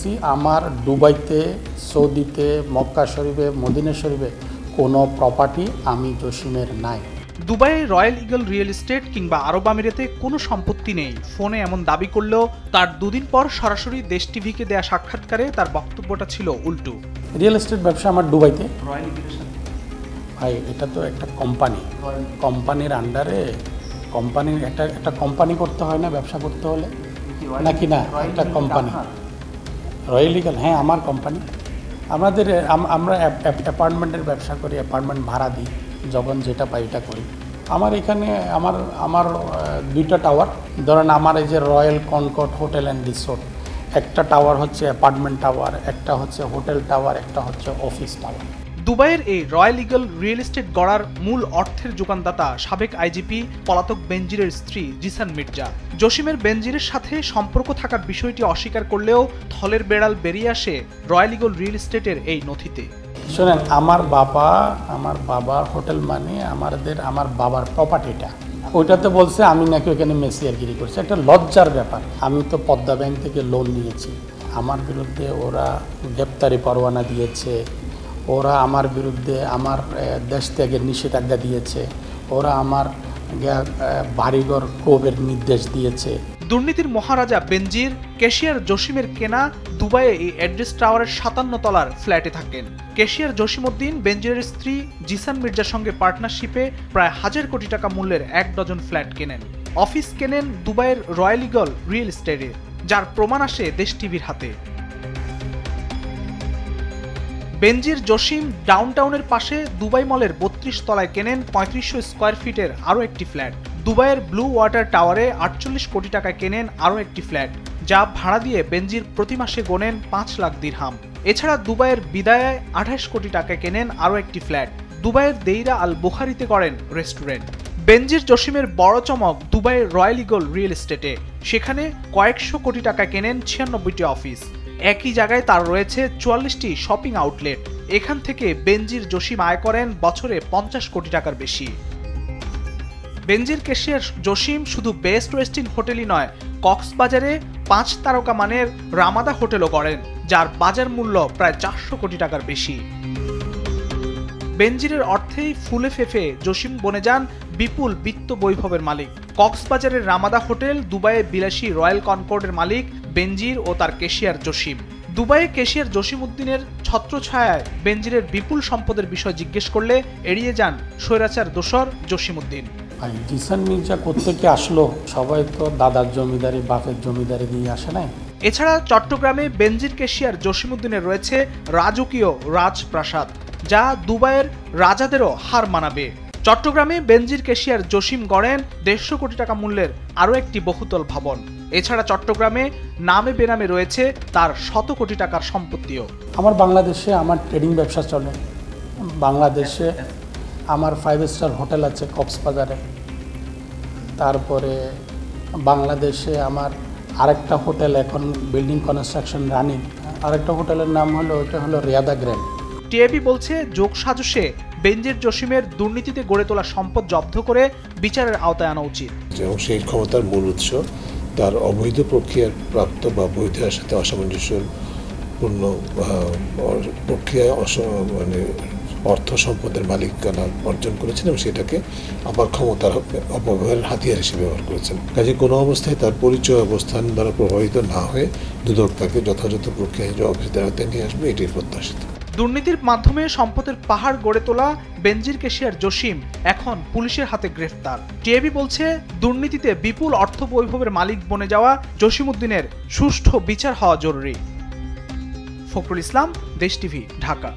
বলছি, আমার দুবাইতে, সৌদিতে, মক্কা শরীফে, মদিনা শরীফে কোনো প্রপার্টি আমি জসিমের নাই। দুবাইয়ে রয়্যাল ইগল রিয়েল এস্টেট কিংবা আরব আমিরাতে কোনো সম্পত্তি নেই ফোনে এমন দাবি করলেও তার দুদিন পর সরাসরি দেশ টিভিকে দেয়া সাক্ষাৎকারে তার বক্তব্যটা ছিল উল্টো। রিয়েল এস্টেট ব্যবসা আমার দুবাইতে। ভাই, এটা তো একটা কোম্পানি, কোম্পানির আন্ডারে কোম্পানির একটা কোম্পানি করতে হয় না ব্যবসা করতে হলে, নাকি না? একটা কোম্পানি রয়্যাল ইগল, হ্যাঁ আমার কোম্পানি। আমরা অ্যাপার্টমেন্টের ব্যবসা করি, অ্যাপার্টমেন্ট ভাড়া দিই, যখন যেটা পাই এটা করি। আমার এখানে আমার 2টা টাওয়ার, ধরেন আমার এই যে Royal Concord hotel and resort, একটা টাওয়ার হচ্ছে অ্যাপার্টমেন্ট টাওয়ার, একটা হচ্ছে হোটেল টাওয়ার, একটা হচ্ছে অফিস টাওয়ার। দুবাইয়ের এই রয়্যাল ইগল রিয়েল এস্টেট গড়ার মূল অর্থের যোগানদাতা সাবেক আইজিপি পলাতক বেনজিরের স্ত্রী জিসান মির্জা। জসিমের বেনজিরের সাথে সম্পর্ক থাকার বিষয়টি অস্বীকার করলেও থলের বেড়াল বেরিয়ে আসে রয়্যাল ইগল রিয়েল এস্টেটের এই নথিতে। শোনেন, আমার বাবার হোটেল মানে আমার বাবার প্রপার্টিটা, ওইটাতে বলছে আমি নাকি ওইখানে মেসিয়ারগিরি করছি। একটা লজ্জার ব্যাপার। আমি তো পদ্মা ব্যাংক থেকে লোন নিয়েছি, আমার বিরুদ্ধে ওরা গ্রেপ্তারি পরোয়ানা দিয়েছে, ওরা আমার বিরুদ্ধে আমার দেশ ত্যাগের নিষেধাজ্ঞা দিয়েছে, ওরা আমার বাড়িঘর ক্রয়ের নির্দেশ দিয়েছে। দুর্নীতির মহারাজা বেনজির কেশিয়ার জসিমের কেনা দুবাইয়ে এই অ্যাড্রেস টাওয়ারের 57 তলার ফ্ল্যাটে থাকেন। কেশিয়ার জসিমউদ্দিন বেনজিরের স্ত্রী জিসান মির্জার সঙ্গে পার্টনারশিপে প্রায় 1000 কোটি টাকা মূল্যের 1 ডজন ফ্ল্যাট কেনেন। অফিস কেনেন দুবাইয়ের রয়্যাল ইগল রিয়েল এস্টেটে, যার প্রমাণ আসে দেশ টিভির হাতে। বেনজির জসিম ডাউনটাউনের পাশে দুবাই মলের 32 তলায় কেনেন 3500 স্কোয়ার ফিটের আরও একটি ফ্ল্যাট। দুবাইয়ের ব্লু ওয়াটার টাওয়ারে 48 কোটি টাকায় কেনেন আরও একটি ফ্ল্যাট, যা ভাড়া দিয়ে বেনজির প্রতি মাসে গোনেন 5 লাখ দিরহাম। এছাড়া দুবাইয়ের বিদায়ায় 28 কোটি টাকায় কেনেন আরও একটি ফ্ল্যাট। দুবাইয়ের দেইরা আল বুখারিতে করেন রেস্টুরেন্ট। বেনজির জসিমের বড় চমক দুবাইয়ের রয়্যাল ইগল রিয়েল এস্টেটে। সেখানে কয়েকশো কোটি টাকায় কেনেন 96টি অফিস। একই জায়গায় তার রয়েছে 44টি শপিং আউটলেট। এখান থেকে বেনজির জসিম আয় করেন বছরে 50 কোটি টাকার বেশি। বেনজির কেশিয়ার জসিম শুধু বেস্ট ওয়েস্টিন হোটেলই নয়, কক্সবাজারে 5 তারকা মানের রামাদা হোটেলও করেন, যার বাজার মূল্য প্রায় 400 কোটি টাকার বেশি। বেনজিরের অর্থেই ফুলে ফেফে জসিম বনে যান বিপুল বিত্ত বৈভবের মালিক। কক্সবাজারের রামাদা হোটেল, দুবাইয়ে বিলাসী রয়্যাল কনকর্ডের মালিক বেনজির ও তার কেশিয়ার জসিম। দুবাইয়ে কেশিয়ার জসিমউদ্দিনের ছত্রছায়ায় বেনজিরের বিপুল সম্পদের বিষয় জিজ্ঞেস করলে এড়িয়ে যান স্বৈরাচার দোসর জসিমউদ্দিন। জিসান মির্জা কোত্থেকে আসলো? সবাই তো দাদার জমিদারি, বাপের জমিদারি দিয়ে আসে নাই। এছাড়া চট্টগ্রামে বেনজির কেশিয়ার জসিমউদ্দিনের রয়েছে রাজকীয় রাজপ্রাসাদ, যা দুবাইয়ের রাজাদেরও হার মানাবে। চট্টগ্রামে বেনজির কেশিয়ার জসিম গড়েন 150 কোটি টাকা মূল্যের আরও একটি বহুতল ভবন। এছাড়া চট্টগ্রামে নামে বেনামে রয়েছে তার 100 কোটি টাকার সম্পত্তিও। আমার বাংলাদেশে আমার ট্রেডিং ব্যবসা চলে। বাংলাদেশে আমার 5 স্টার হোটেল আছে কক্সবাজারে। তারপরে বাংলাদেশে আমার আরেকটা হোটেল এখন বিল্ডিং কনস্ট্রাকশন রানিং। আরেকটা হোটেলের নাম ওটা হলো রিয়াদা গ্র্যান্ড। টিএবি বলছে যোগ সাজসে বেনজির জসিমের দুর্নীতিতে গড়ে তোলা সম্পদ জব্দ করে বিচারের আওতায় আনা উচিত। এবং সেই ক্ষমতার মূল উৎস তার অবৈধ প্রক্রিয়ার প্রাপ্ত বা বৈধের সাথে অসামঞ্জস্যপূর্ণ প্রক্রিয়ায় মানে অর্থ সম্পদের মালিকানা অর্জন করেছেন এবং সেটাকে আবার ক্ষমতার অপব্যবহারের হাতিয়ার হিসেবে ব্যবহার করেছেন। কাজে কোনো অবস্থায় তার পরিচয় অবস্থান দ্বারা প্রভাবিত না হয়ে দুদক তাকে যথাযথ প্রক্রিয়ায় অফিসের আওতায় নিয়ে আসবে, এটির প্রত্যাশিত। দুর্নীতির মাধ্যমে সম্পদের পাহাড় গড়ে তোলা বেনজির কেশিয়ার জসিম এখন পুলিশের হাতে গ্রেফতার। টিএবি বলছে দুর্নীতিতে বিপুল অর্থ বৈভবের মালিক বনে যাওয়া জসিমউদ্দিনের সুষ্ঠু বিচার হওয়া জরুরি। ফখরুল ইসলাম, দেশ টিভি, ঢাকা।